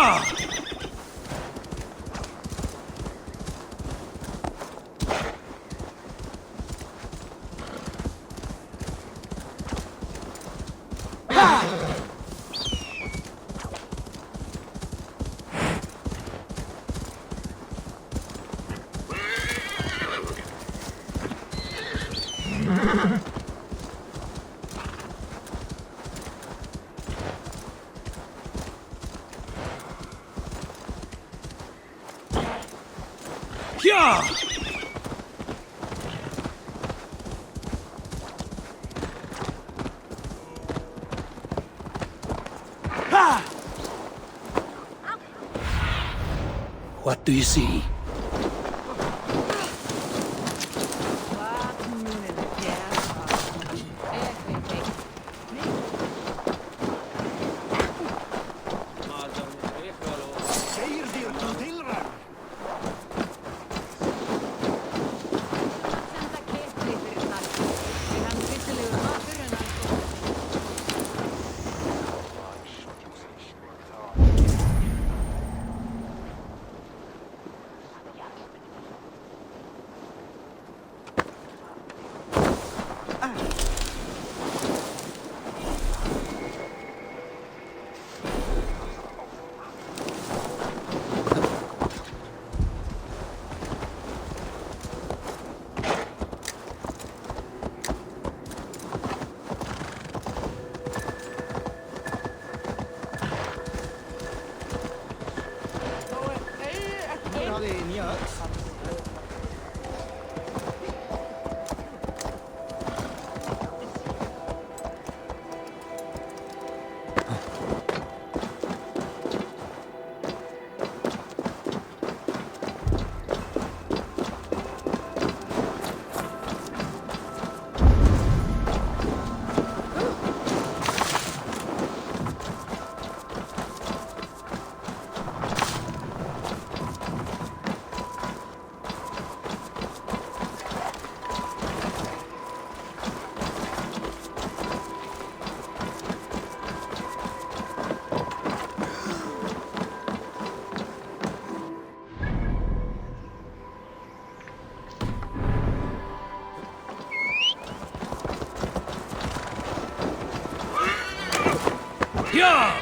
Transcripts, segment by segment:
Yeah! Yeah! What do you see? Yeah!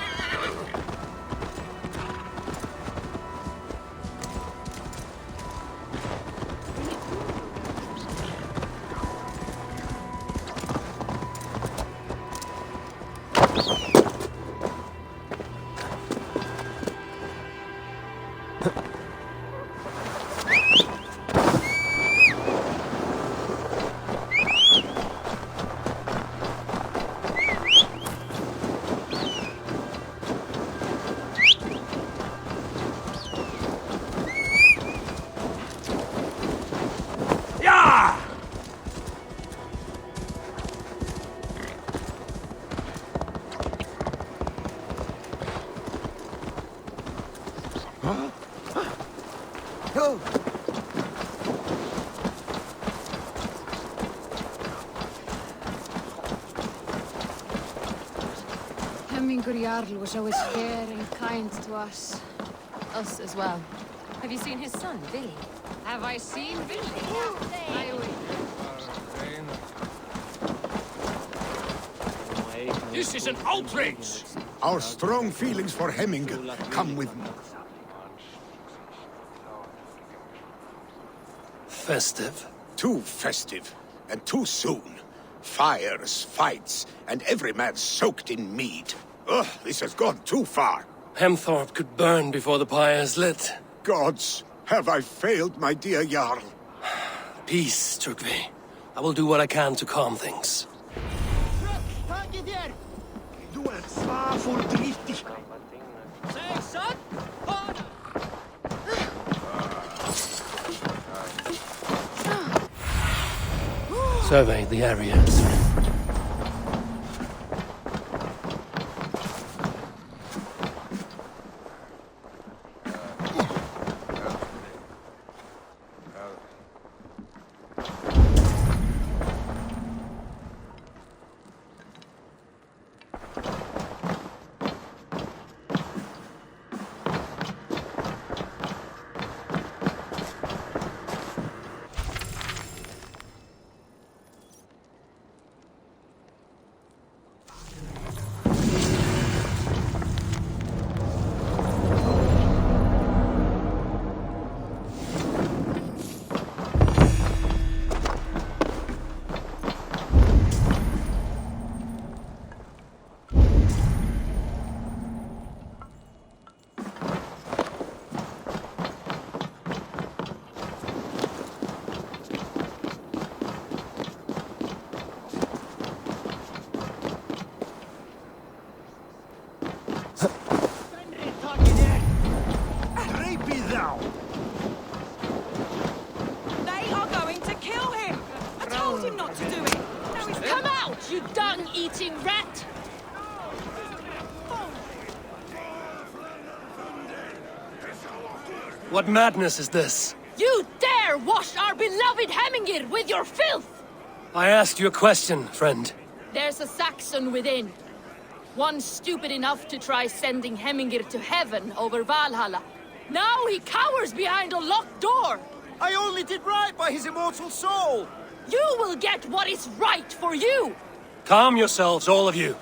Hemmingur Jarl was always fair and kind to us. Us as well. Have you seen his son, Billy? Have I seen Billy? This is an outrage! Our strong feelings for Hemming come with me. Festive. Too festive, and too soon. Fires, fights, and every man soaked in mead. Ugh, this has gone too far. Hemthorpe could burn before the pyre is lit. Gods, have I failed, my dear Jarl? Peace, Turkvi. I will do what I can to calm things. Survey the areas. They are going to kill him! I told him not to do it! Now he's Come out, you dung-eating rat! What madness is this? You dare wash our beloved Hemingir with your filth! I asked you a question, friend. There's a Saxon within. One stupid enough to try sending Hemingir to heaven over Valhalla. Now he cowers behind a locked door! I only did right by his immortal soul! You will get what is right for you! Calm yourselves, all of you.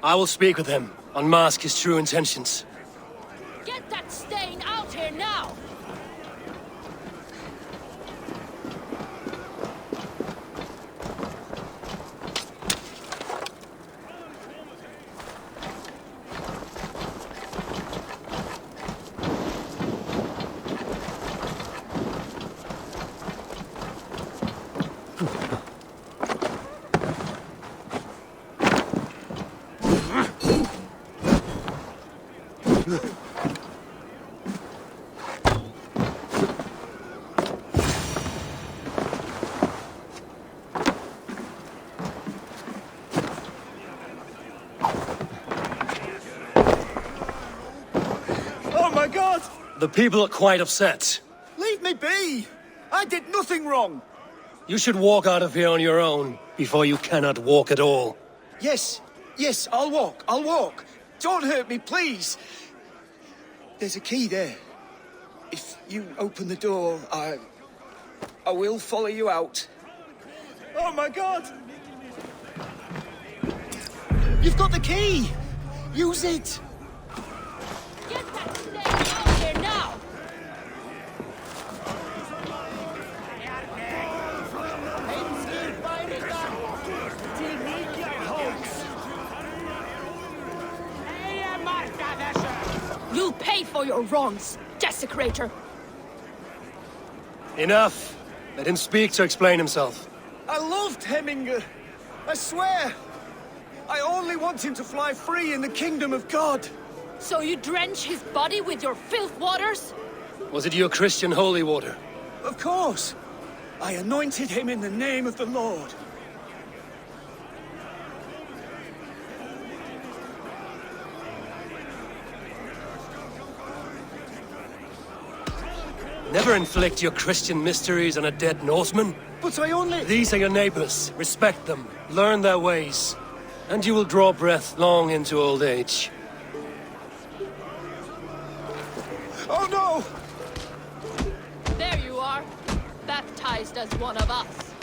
I will speak with him, unmask his true intentions. Get that stain out here now! Oh my god! The people are quite upset. Leave me be! I did nothing wrong! You should walk out of here on your own, before you cannot walk at all. Yes, yes, I'll walk. Don't hurt me, please! There's a key there. If you open the door, I will follow you out. Oh my god! You've got the key! Use it! Get that stain out here now! You'll pay for your wrongs, desecrator! Enough! Let him speak to explain himself. I loved Heminger. I swear. I only want him to fly free in the kingdom of God. So you drench his body with your filth waters? Was it your Christian holy water? Of course. I anointed him in the name of the Lord. Never inflict your Christian mysteries on a dead Norseman. But I only... These are your neighbors. Respect them. Learn their ways. And you will draw breath long into old age. Oh no! There you are, baptized as one of us.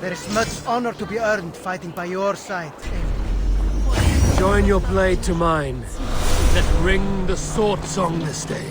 There is much honor to be earned fighting by your side. Join your blade to mine. Let's ring the sword song this day.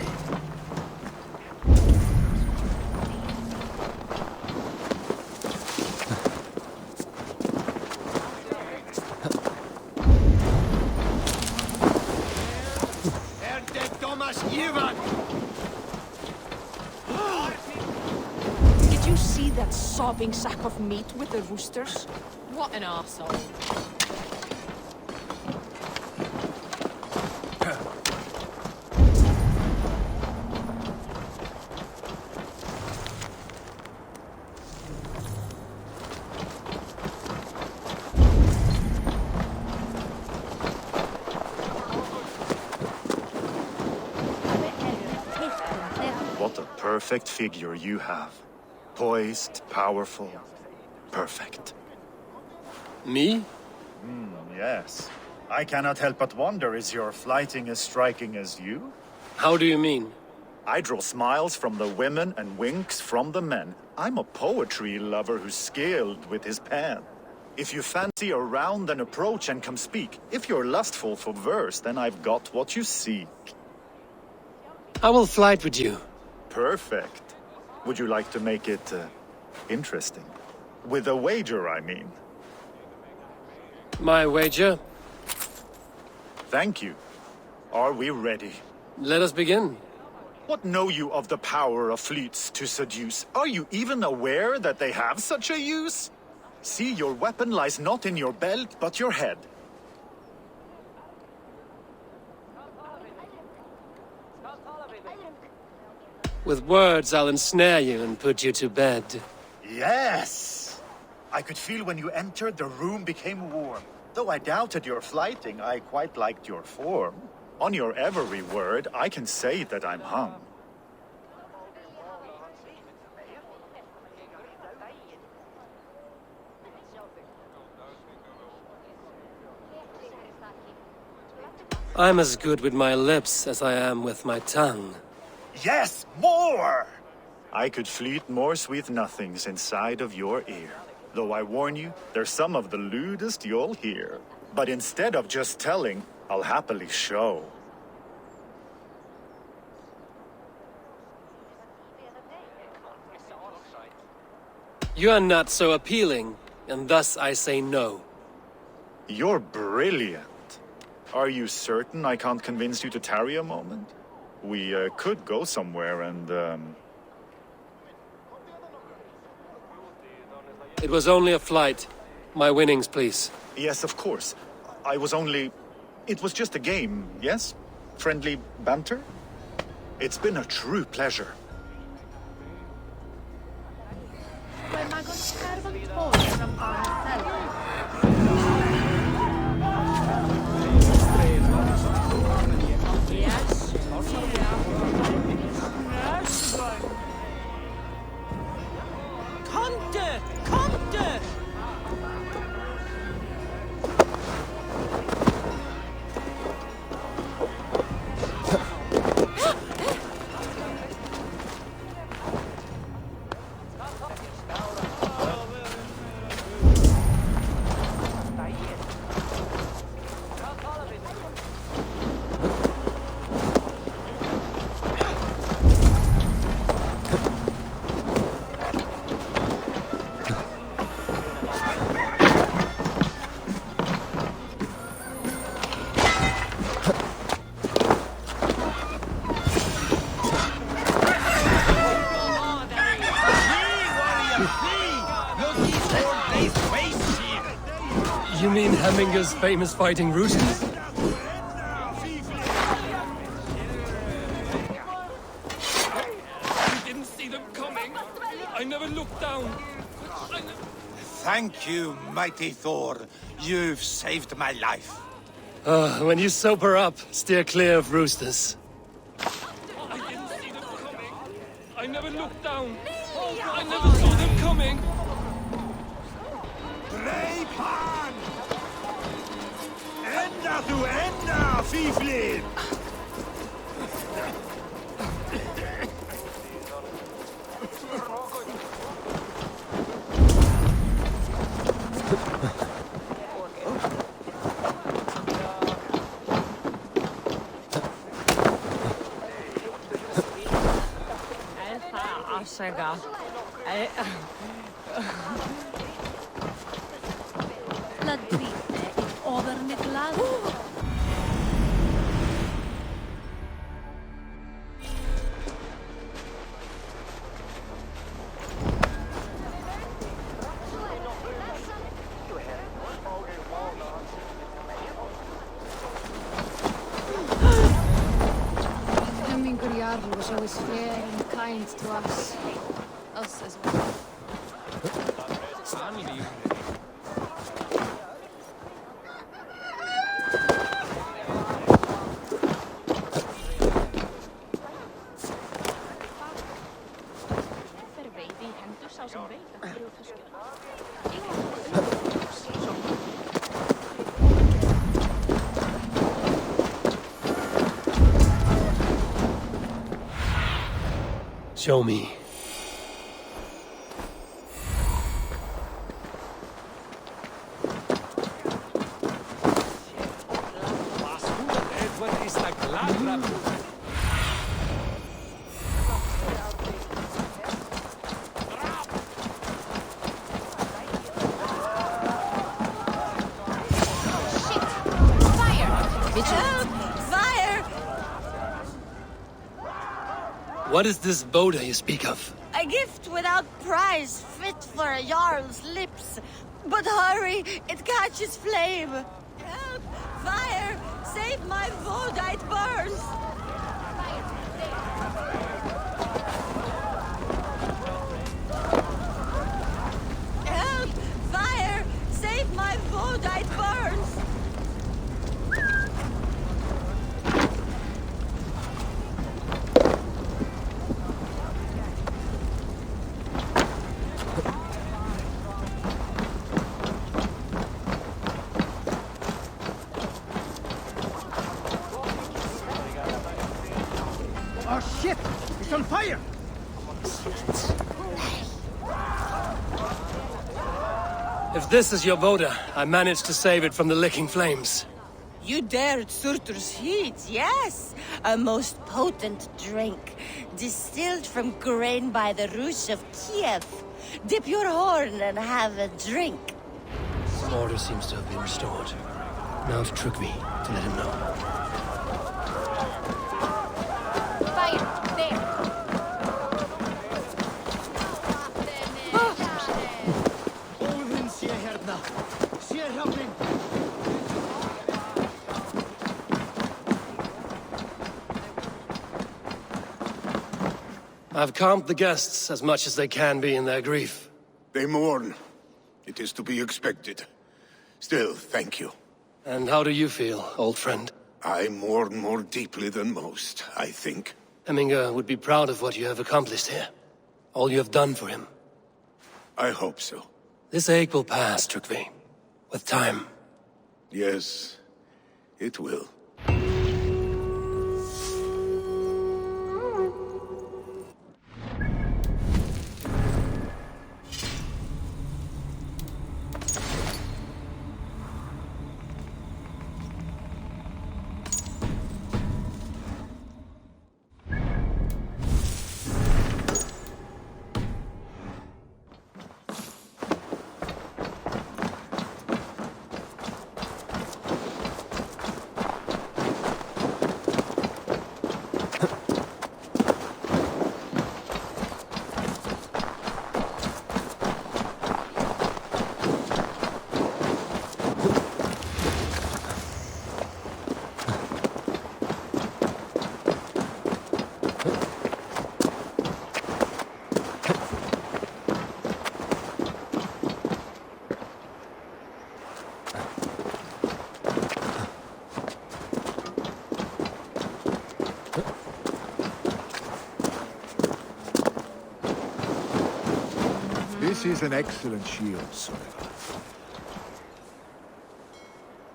Did you see that sobbing sack of meat with the roosters? What an arsehole. What a perfect figure you have. Poised, powerful, perfect. Me? Yes. I cannot help but wonder, is your flighting as striking as you? How do you mean? I draw smiles from the women and winks from the men. I'm a poetry lover who's skilled with his pen. If you fancy a round, then approach and come speak. If you're lustful for verse, then I've got what you seek. I will flight with you. Perfect. Would you like to make it interesting? With a wager, I mean. My wager? Thank you. Are we ready? Let us begin. What know you of the power of fleets to seduce? Are you even aware that they have such a use? See, your weapon lies not in your belt, but your head. With words, I'll ensnare you and put you to bed. Yes! I could feel when you entered, the room became warm. Though I doubted your flighting, I quite liked your form. On your every word, I can say that I'm hung. I'm as good with my lips as I am with my tongue. Yes, more! I could fleet more sweet nothings inside of your ear. Though I warn you, they're some of the lewdest you'll hear. But instead of just telling, I'll happily show. You are not so appealing, and thus I say no. You're brilliant. Are you certain I can't convince you to tarry a moment? We could go somewhere and, It was only a flight. My winnings, please. Yes, of course. I was only... It was just a game, yes? Friendly banter? It's been a true pleasure. You mean Hemminger's famous fighting roosters? I didn't see them coming. I never looked down. Thank you, mighty Thor. You've saved my life. When you sober up, steer clear of roosters. I didn't see them coming. I never looked down. I never saw them coming. Brave hand! Enda du enda, fiflin! La dritte in over Midland. Hemmingur Jarl was always fair and kind to us. Us as well. Show me. vigilant. Fire! What is this Boda you speak of? A gift without price, fit for a Jarl's lips. But hurry, it catches flame. Help! Fire! Save my Voda, it burns! Help! Fire! Save my Voda, it burns! Oh shit! It's on fire! If this is your Boda, I managed to save it from the licking flames. You dared Surtur's heat, yes! A most potent drink, distilled from grain by the Rus of Kiev. Dip your horn and have a drink. Some order seems to have been restored. Now to Trugvi to let him know. Fire! There! Odin sé hérna! Sé hjálpin! I've calmed the guests as much as they can be in their grief. They mourn. It is to be expected. Still, thank you. And how do you feel, old friend? I mourn more deeply than most, I think. Hemminger would be proud of what you have accomplished here. All you have done for him. I hope so. This ache will pass, Trugvi. With time. Yes, it will. This is an excellent shield, sir.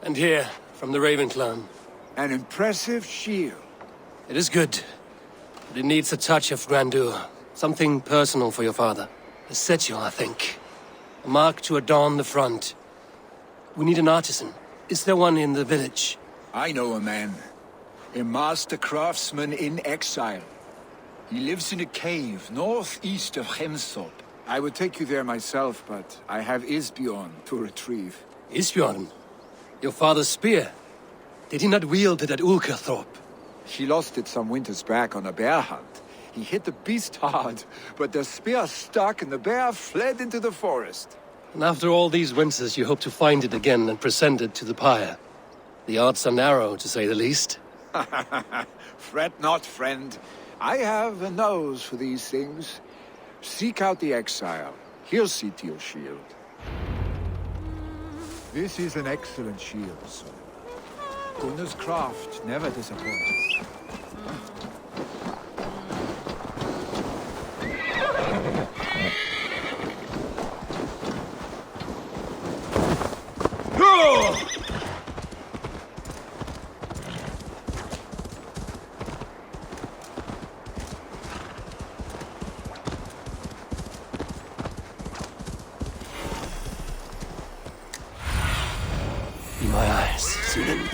And here, from the Raven clan. An impressive shield. It is good. But it needs a touch of grandeur. Something personal for your father. A sigil, I think. A mark to adorn the front. We need an artisan. Is there one in the village? I know a man. A master craftsman in exile. He lives in a cave northeast of Hemthorpe. I would take you there myself, but I have Isbjorn to retrieve. Isbjorn? Your father's spear? Did he not wield it at Ulkerthorpe? He lost it some winters back on a bear hunt. He hit the beast hard, but the spear stuck and the bear fled into the forest. And after all these winters, you hope to find it again and present it to the pyre. The odds are narrow, to say the least. Fret not, friend. I have a nose for these things. Seek out the exile. He'll see to your shield. This is an excellent shield, sir. Gunnar's craft never disappoints. Be my eyes, Sunan.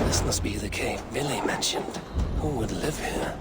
This must be the cave Millie mentioned. Who would live here?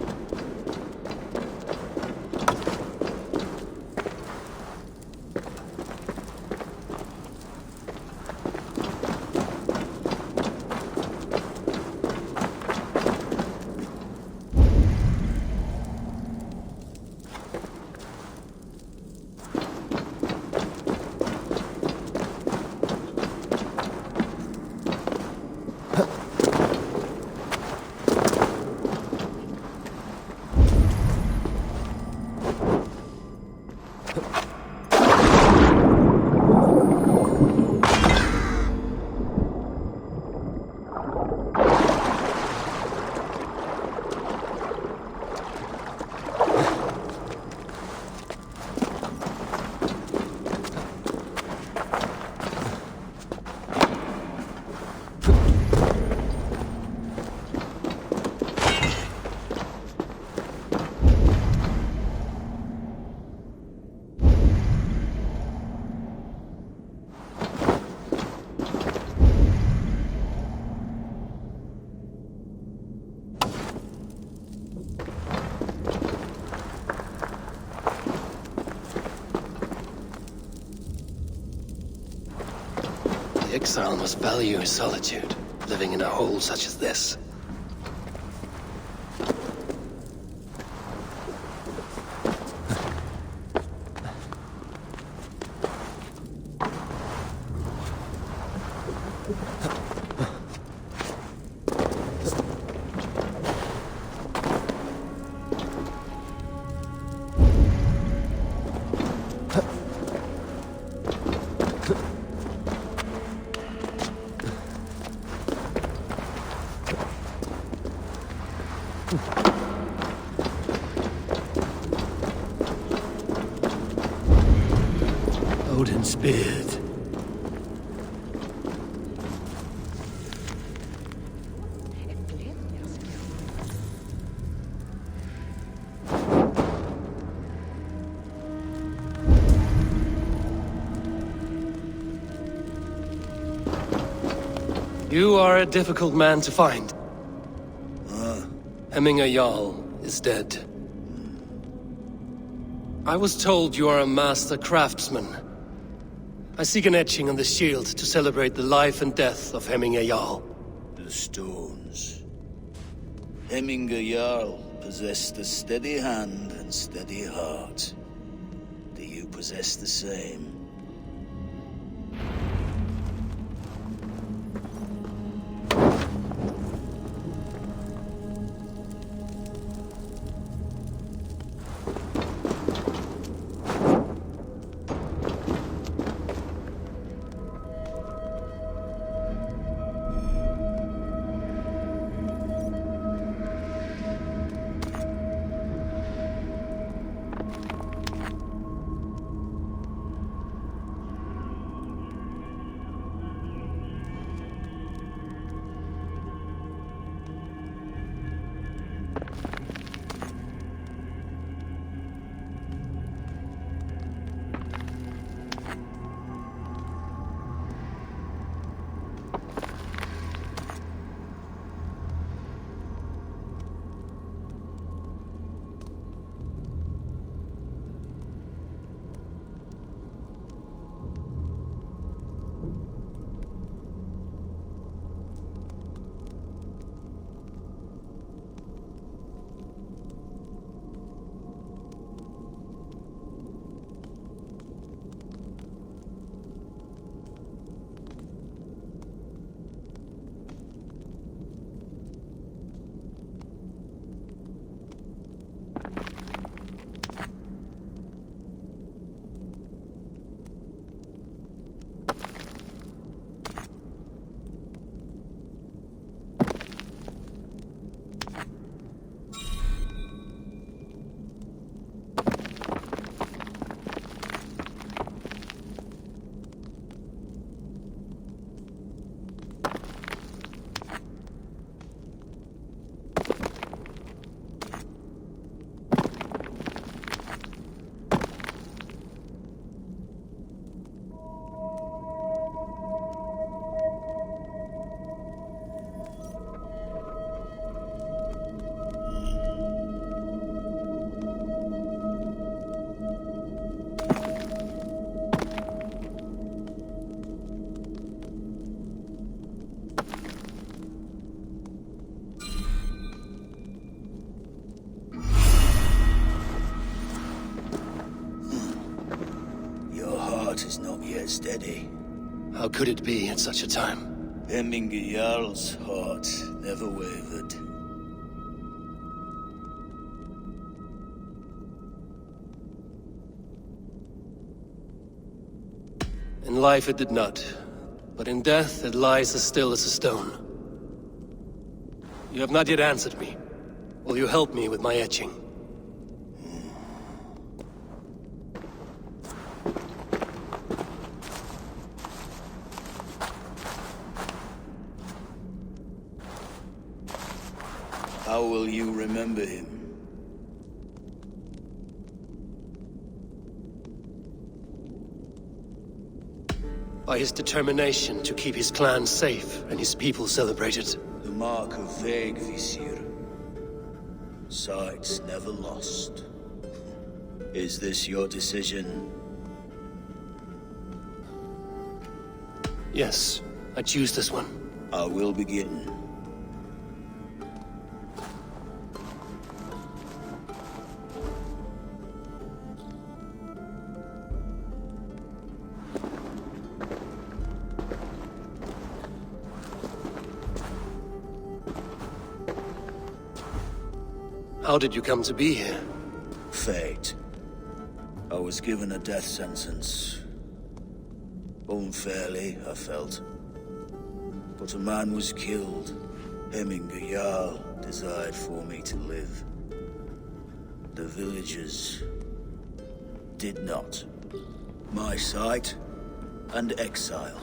The exile must value his solitude, living in a hole such as this. Odin's beard. You are a difficult man to find. Hemminger Jarl is dead. I was told you are a master craftsman. I seek an etching on the shield to celebrate the life and death of Hemminger Jarl. The stones. Hemminger Jarl possessed a steady hand and steady heart. Do you possess the same? steady. How could it be at such a time? Hemminger Jarl's heart never wavered. In life it did not, but in death it lies as still as a stone. You have not yet answered me. Will you help me with my etching? How will you remember him? By his determination to keep his clan safe and his people celebrated. The mark of Veigvisir. Sights never lost. Is this your decision? Yes, I choose this one. I will begin. How did you come to be here? Fate. I was given a death sentence. Unfairly, I felt. But a man was killed. Hemminger Jarl desired for me to live. The villagers did not. My sight and exile.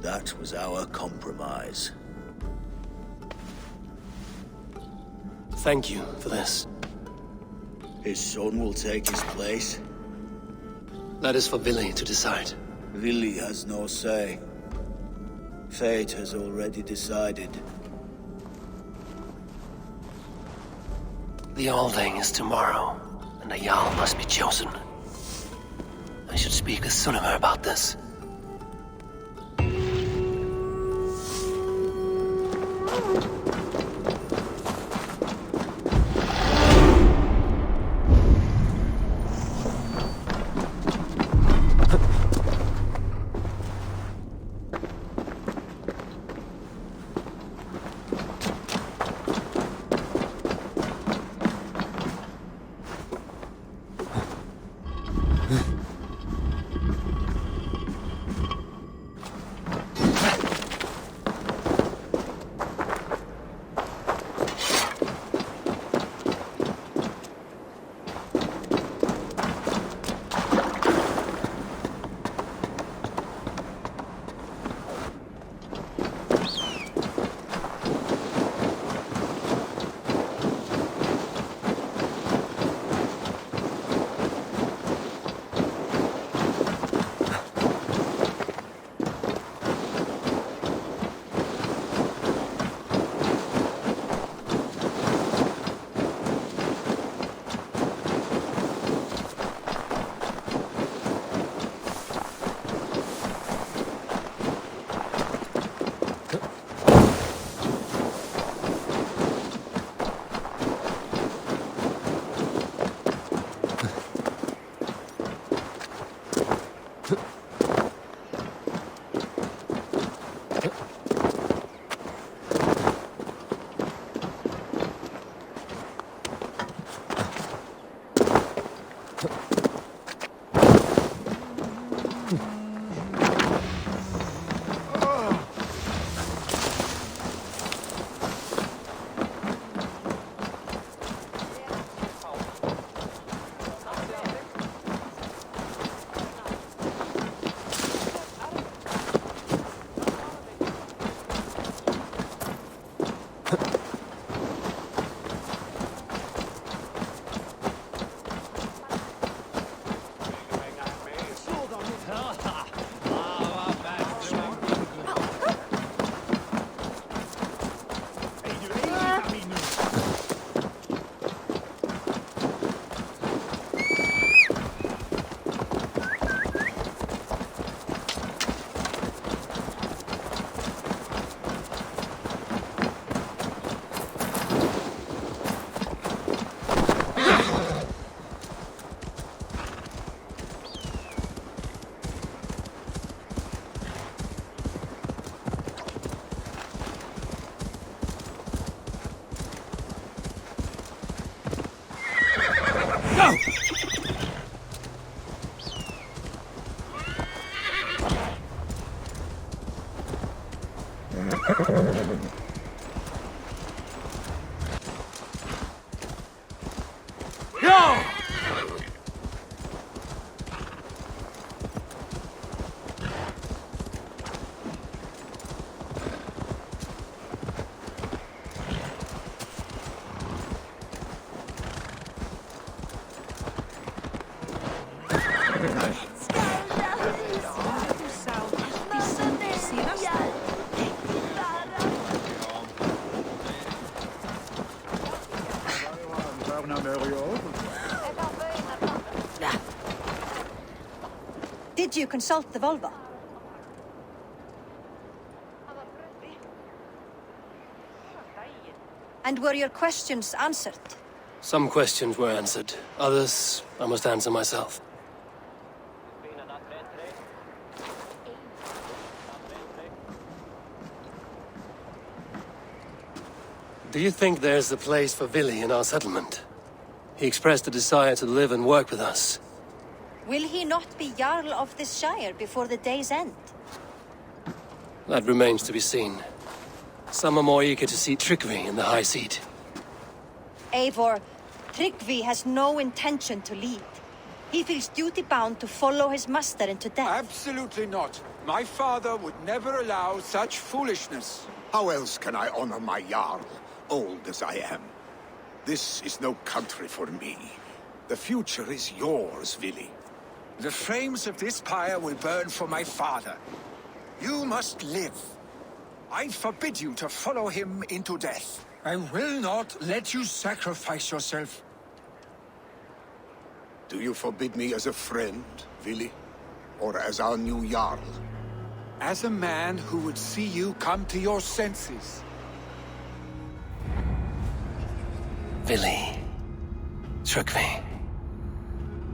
That was our compromise. Thank you for this. His son will take his place. That is for Vili to decide. Vili has no say. Fate has already decided. The Alding is tomorrow, and a Jarl must be chosen. I should speak with Sunnema about this. Did you consult the Volva? And were your questions answered? Some questions were answered. Others, I must answer myself. Do you think there's a place for Vili in our settlement? He expressed a desire to live and work with us. Will he not be Jarl of this Shire before the day's end? That remains to be seen. Some are more eager to see trickery in the high seat. Eivor, Tryggvi has no intention to lead. He feels duty-bound to follow his master into death. Absolutely not. My father would never allow such foolishness. How else can I honor my Jarl, old as I am? This is no country for me. The future is yours, Vili. The flames of this pyre will burn for my father. You must live. I forbid you to follow him into death. I will not let you sacrifice yourself. Do you forbid me as a friend, Vili? Or as our new Jarl? As a man who would see you come to your senses. Vili. Tryggvi.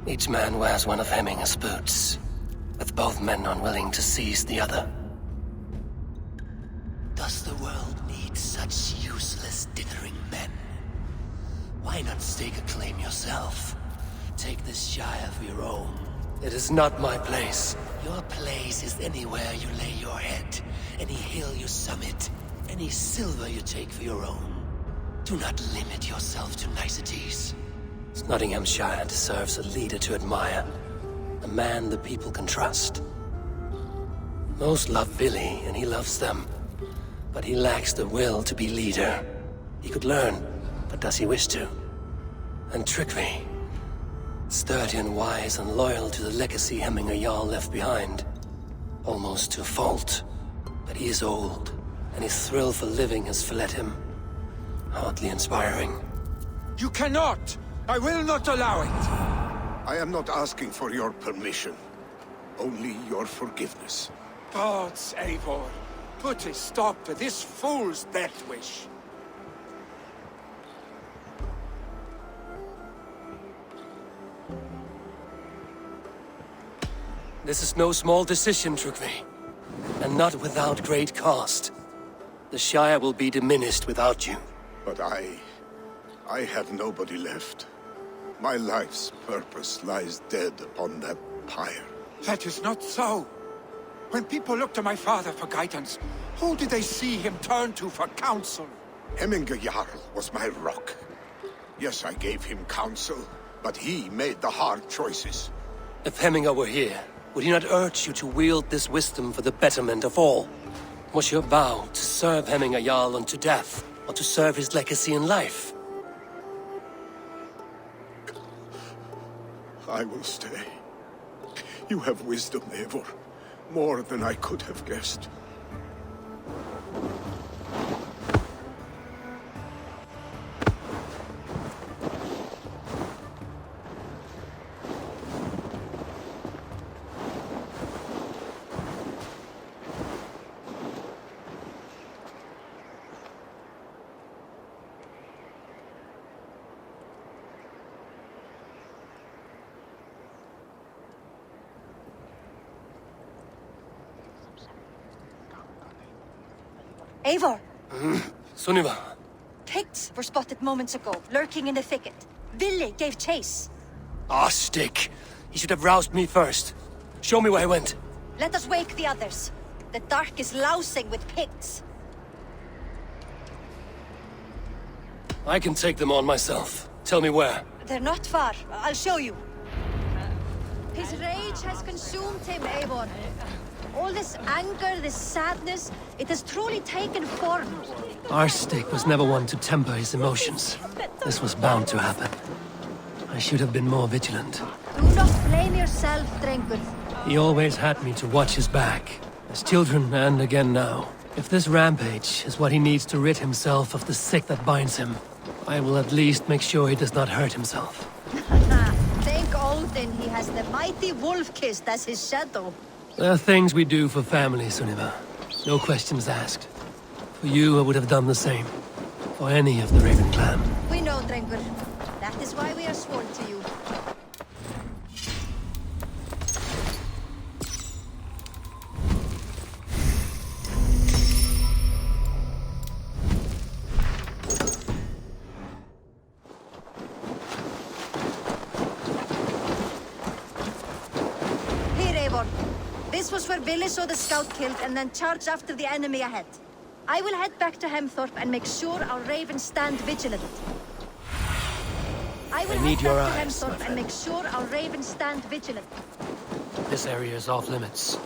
Each man wears one of Hemminger's boots, with both men unwilling to seize the other. Does the world need such useless, dithering men? Why not stake a claim yourself? Take this Shire for your own. It is not my place. Your place is anywhere you lay your head, any hill you summit, any silver you take for your own. Do not limit yourself to niceties. Nottinghamshire deserves a leader to admire. A man the people can trust. Most love Vili, and he loves them. But he lacks the will to be leader. He could learn, but does he wish to? And Tryggvi. Sturdy and wise and loyal to the legacy Hemminger Jarl left behind. Almost to a fault. But he is old, and his thrill for living has fled him. Hardly inspiring. You cannot! I will not allow it! I am not asking for your permission. Only your forgiveness. Gods, Eivor, put a stop to this fool's death wish. This is no small decision, Tryggvi. And not without great cost. The Shire will be diminished without you. But I have nobody left. My life's purpose lies dead upon that pyre. That is not so. When people look to my father for guidance, who did they see him turn to for counsel? Hemminger Jarl was my rock. Yes, I gave him counsel, but he made the hard choices. If Hemminger were here, would he not urge you to wield this wisdom for the betterment of all? Was your vow to serve Hemminger Jarl unto death, or to serve his legacy in life? I will stay. You have wisdom, Eivor. More than I could have guessed. Eivor! Sunniva! Picts were spotted moments ago, lurking in the thicket. Vili gave chase. Ah, stick! He should have roused me first. Show me where he went. Let us wake the others. The dark is lousing with Picts. I can take them on myself. Tell me where. They're not far. I'll show you. His rage has consumed him, Eivor. All this anger, this sadness, it has truly taken form. Arstic was never one to temper his emotions. This was bound to happen. I should have been more vigilant. Do not blame yourself, Drengur. He always had me to watch his back. As children, and again now. If this rampage is what he needs to rid himself of the sick that binds him, I will at least make sure he does not hurt himself. Thank Odin he has the mighty Wolf-Kissed as his shadow. There are things we do for family, Sunniva. No questions asked. For you, I would have done the same. For any of the Raven clan. We know, Drengur. That is why we are sworn to you. This was where Billy saw the scout killed and then charged after the enemy ahead. I will head back to Hemthorpe and make sure our ravens stand vigilant. I need your eyes, head back to Hemthorpe and make sure our ravens stand vigilant. This area is off limits.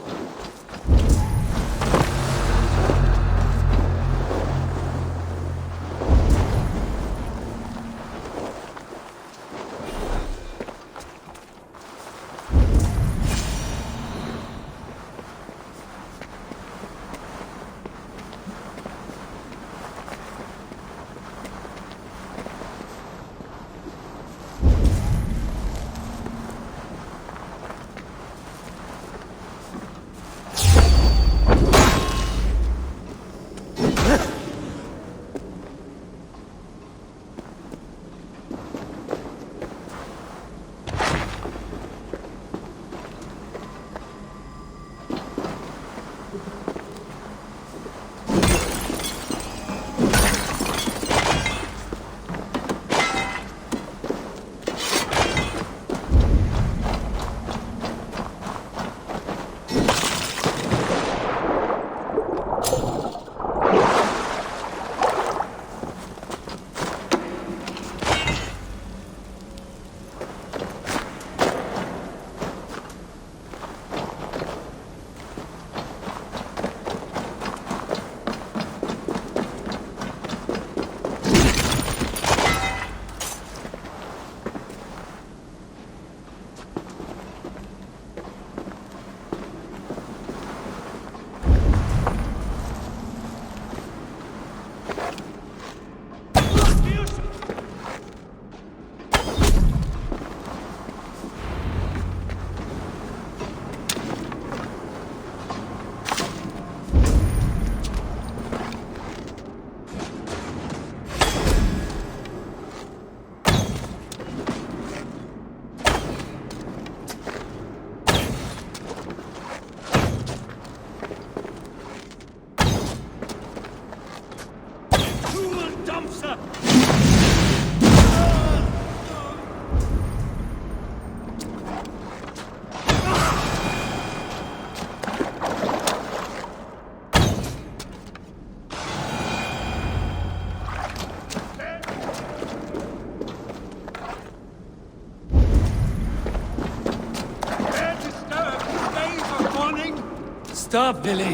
Stop, Billy.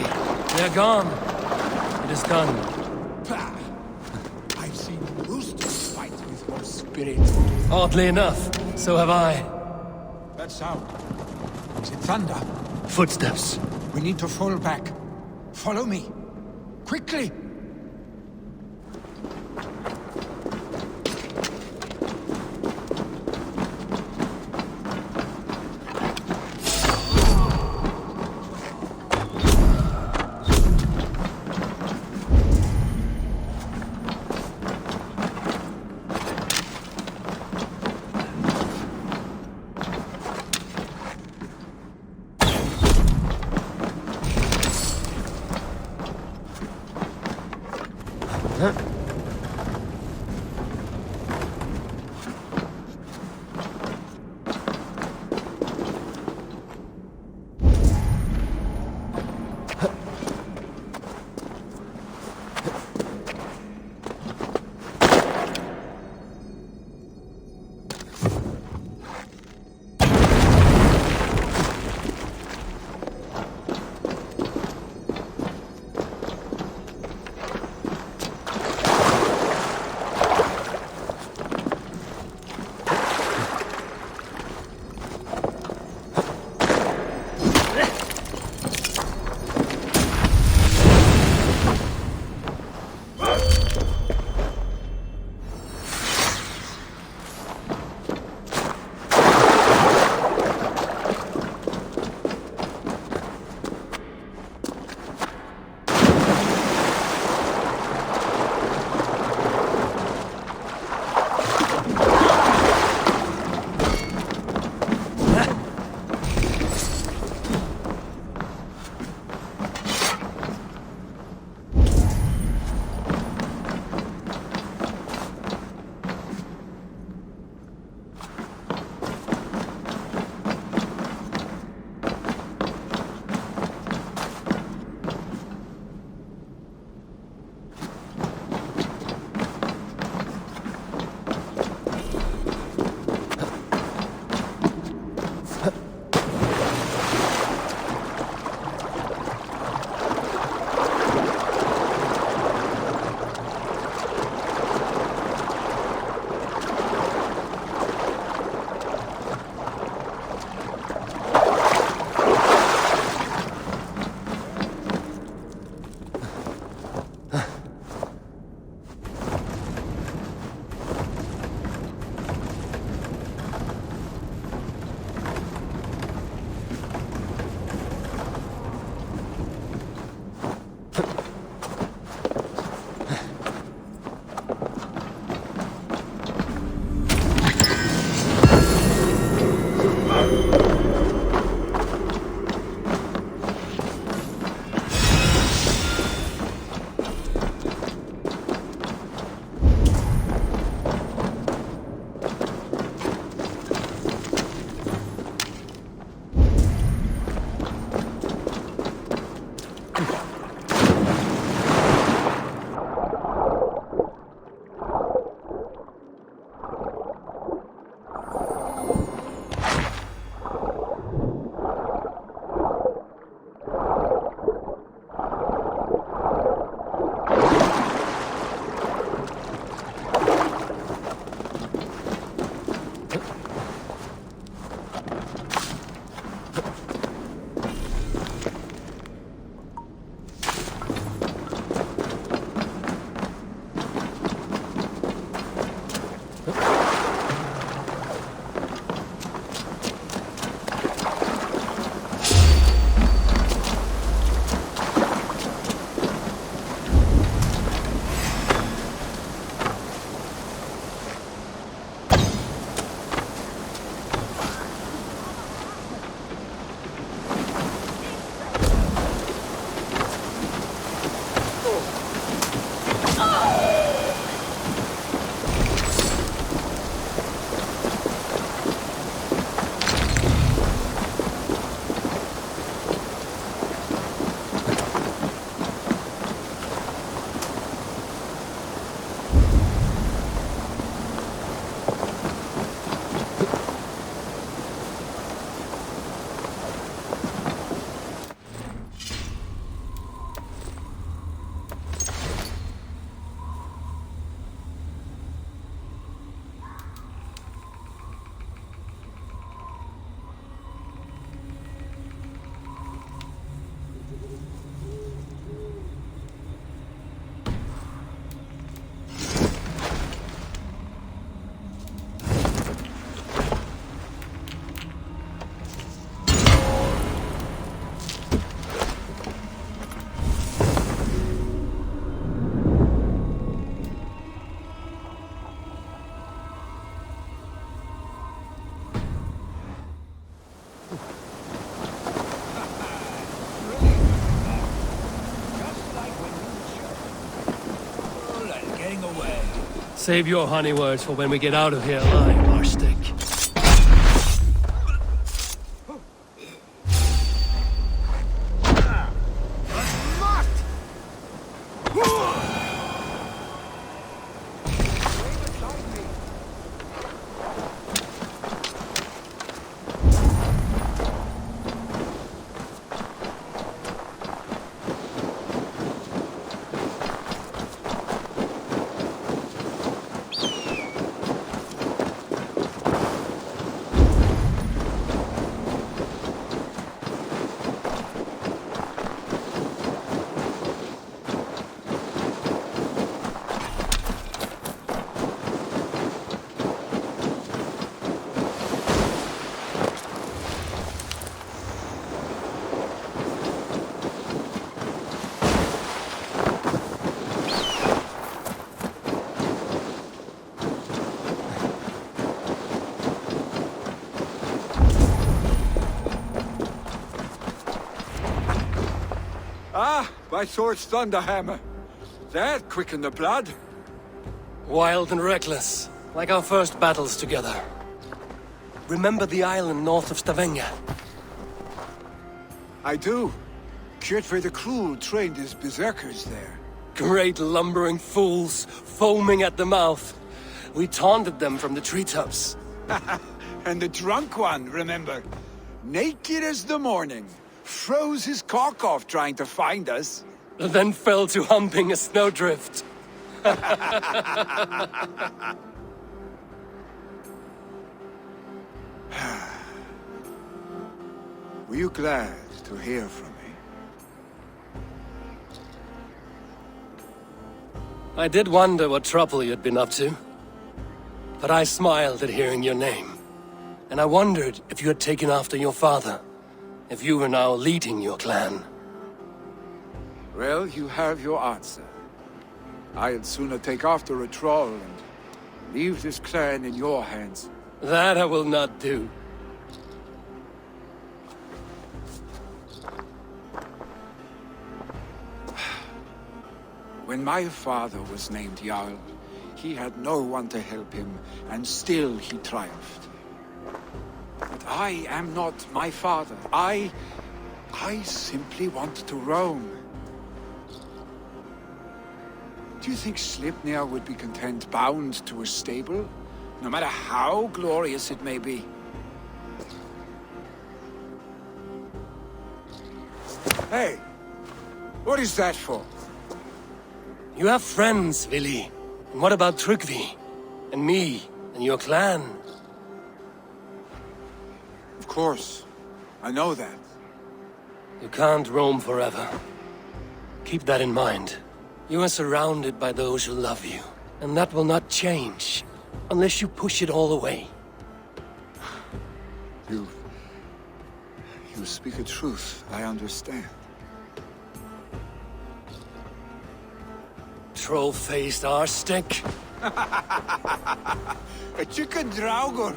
They're gone. It is done. I've seen roosters fight with more spirit. Oddly enough, so have I. That sound. Is it thunder? Footsteps. We need to fall back. Follow me. Quickly! Save your honey words for when we get out of here alive, Marstick. Ah, by Thor's thunderhammer. That quickened the blood. Wild and reckless, like our first battles together. Remember the island north of Stavanger? I do. Kjotve the Cruel trained his berserkers there. Great lumbering fools, foaming at the mouth. We taunted them from the treetops. And the drunk one, remember? Naked as the morning. Froze his cock off trying to find us. Then fell to humping a snowdrift. Were you glad to hear from me? I did wonder what trouble you'd been up to. But I smiled at hearing your name. And I wondered if you had taken after your father. If you were now leading your clan. Well, you have your answer. I'd sooner take after a troll and leave this clan in your hands. That I will not do. When my father was named Jarl, he had no one to help him, and still he triumphed. But I am not my father. I simply want to roam. Do you think Sleipnir would be content bound to a stable? No matter how glorious it may be? Hey! What is that for? You have friends, Vili. And what about Tryggvi? And me? And your clan? Of course. I know that. You can't roam forever. Keep that in mind. You are surrounded by those who love you. And that will not change. Unless you push it all away. You speak a truth. I understand. Troll-faced arse-stick. A chicken draugur.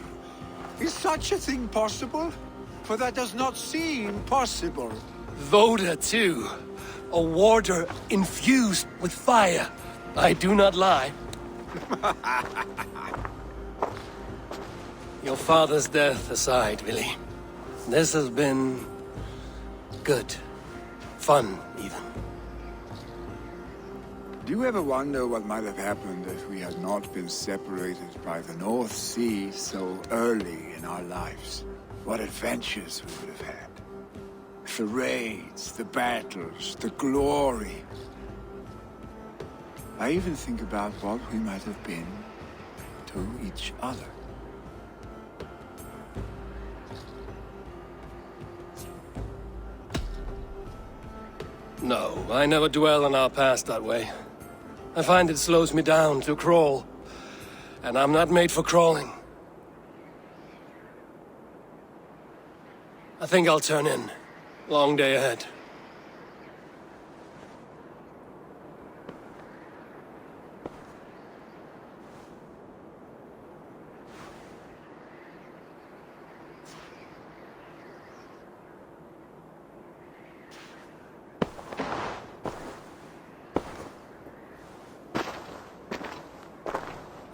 Is such a thing possible? For that does not seem possible. Voda, too. A warder infused with fire. I do not lie. Your father's death aside, Vili. This has been... good. Fun, even. Do you ever wonder what might have happened if we had not been separated by the North Sea so early in our lives? What adventures we would have had. The raids, the battles, the glory. I even think about what we might have been to each other. No, I never dwell on our past that way. I find it slows me down to crawl. And I'm not made for crawling. I think I'll turn in. Long day ahead.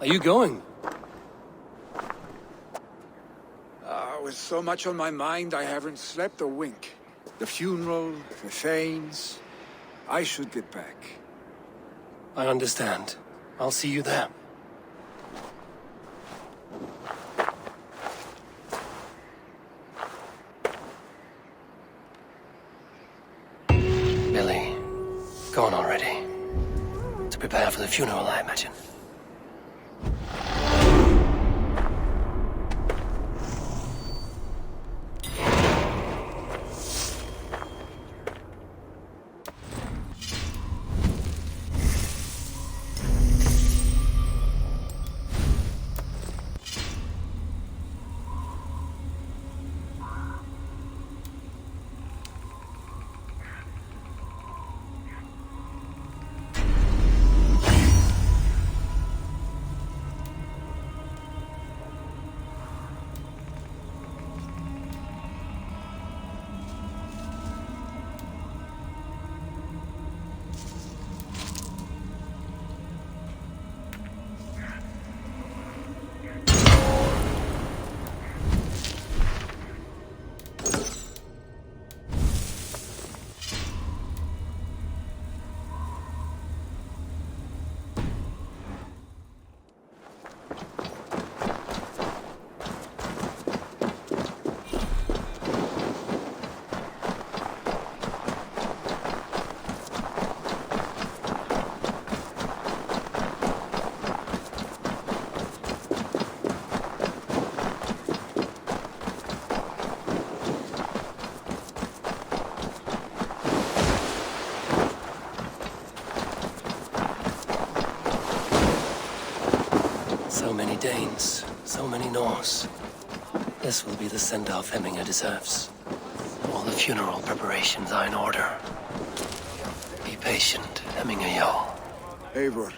Are you going? With so much on my mind, I haven't slept a wink. The funeral, the Thanes. I should get back. I understand. I'll see you there. Billy, gone already. To prepare for the funeral, I imagine. So many Danes, so many Norse. This will be the send-off Hemminger deserves. All the funeral preparations are in order. Be patient, Hemminger Jarl. Eivor,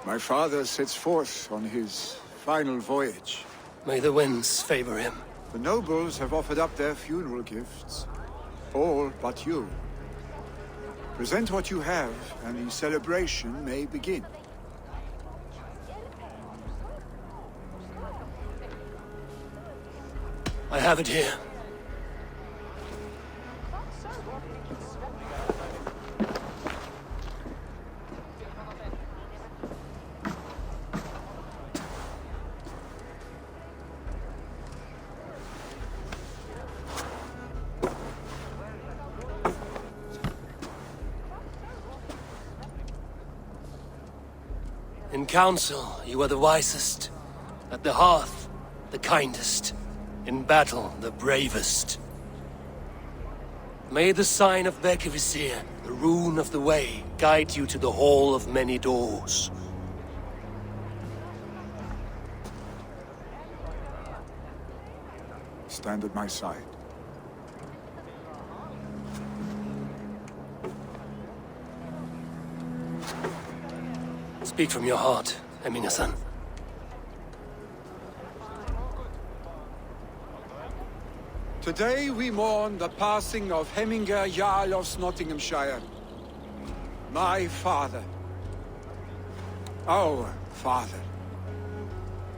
my father sets forth on his final voyage. May the winds favor him. The nobles have offered up their funeral gifts. All but you. Present what you have, and the celebration may begin. I have it here. In council, you are the wisest. At the hearth, the kindest. In battle, the bravest. May the sign of Legacies, the rune of the way, guide you to the Hall of Many Doors. Stand at my side. Speak from your heart, Hemminger-san. Today we mourn the passing of Hemminger Jarl of Nottinghamshire. My father. Our father.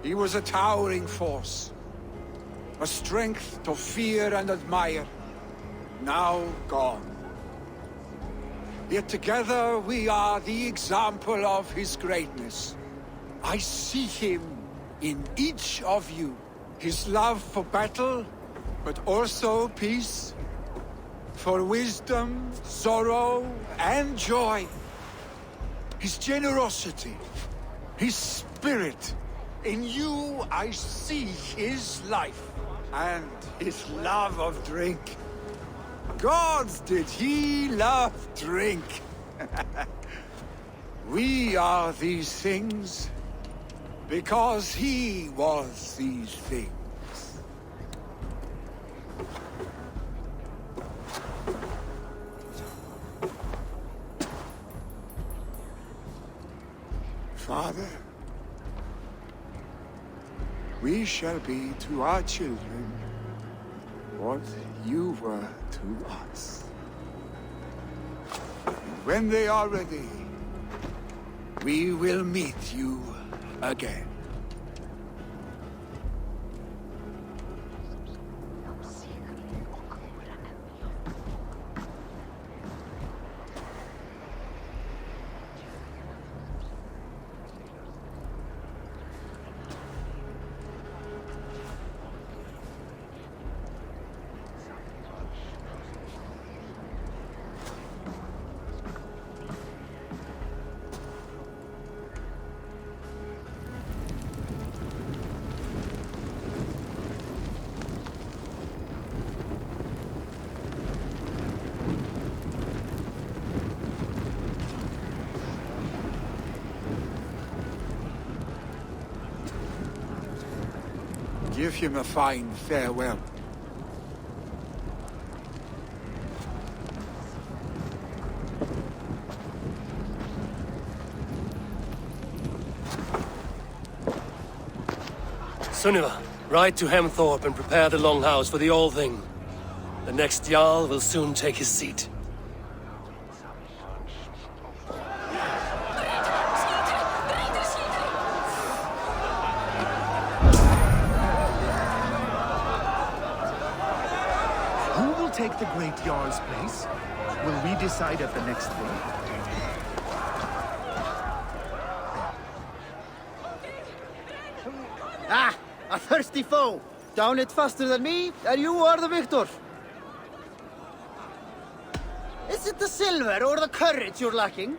He was a towering force. A strength to fear and admire. Now gone. Yet together we are the example of his greatness. I see him in each of you. His love for battle, but also peace, for wisdom, sorrow, and joy. His generosity, his spirit. In you I see his life, and his love of drink. Gods, did he love drink! We are these things because he was these things. Father, we shall be to our children what you were to us. And when they are ready, we will meet you again. Give him a fine farewell. Sunniva, ride to Hemthorpe and prepare the Longhouse for the All Thing. The next Jarl will soon take his seat. Who will take the Great Jarl's place? Will we decide at the next thing? Ah, a thirsty foe. Down it faster than me, and you are the victor. Is it the silver or the courage you're lacking?